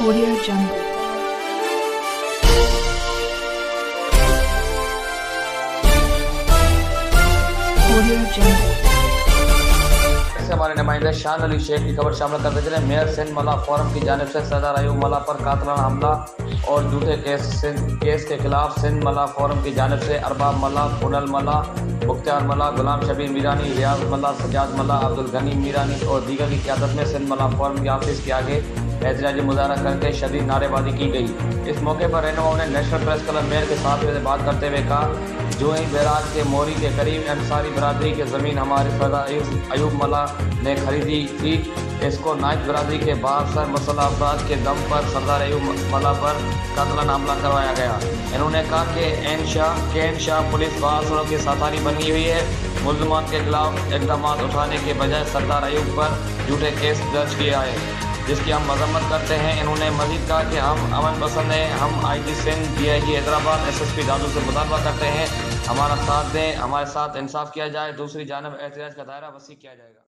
Audio Jungle. Audio Jungle. से हमारे नुमाइंदे शान अली शेख की खबर शामिल करते चले। मेयर सिंध मल्ला फोरम की जानिब से सरदार अयूब मल्ला पर कातलाना हमला और झूठे केस के खिलाफ सिंध मल्ला फोरम की जानिब से अरबाब मल्ला, पुनल मल्ला, मुख्तार मल्ला, गुलाम शबीर मीरानी, रियाज मल्ला, सजाद मल्ला, अब्दुल गनी मीरानी और दीगर की क़यादत में सिंध मल्ला फोरम के ऑफिस के आगे एहतजाजी मुजाहरा करके शदीद नारेबाजी की गई। इस मौके पर रहनुमाओं ने नेशनल प्रेस क्लब मेयर के साथ से बात करते हुए कहा, जो ही बैराज के मोरी के करीब अंसारी बरादरी की ज़मीन हमारे सरदार अयूब मल्ला ने खरीदी थी, इसको नाइक बरादरी के बासर मुसल्लह अफराद के दम पर सरदार अयूब मल्ला पर कातलाना हमला करवाया गया। इन्होंने कहा कि एन शाह पुलिस बासरों की साथानी बनी हुई है। मुल्ज़मान के खिलाफ इक़दाम उठाने के बजाय सरदार अयूब पर झूठे केस दर्ज किए आए, जिसकी हम मजम्मत करते हैं। इन्होंने मजीद कहा कि हम अमन पसंद हैं, हम IG Sindh, DIG Hyderabad, SSP दादू से मुतालबा करते हैं, हमारा साथ दें, हमारे साथ इंसाफ किया जाए। दूसरी जानब एहतजाज का दायरा वसी किया जाएगा।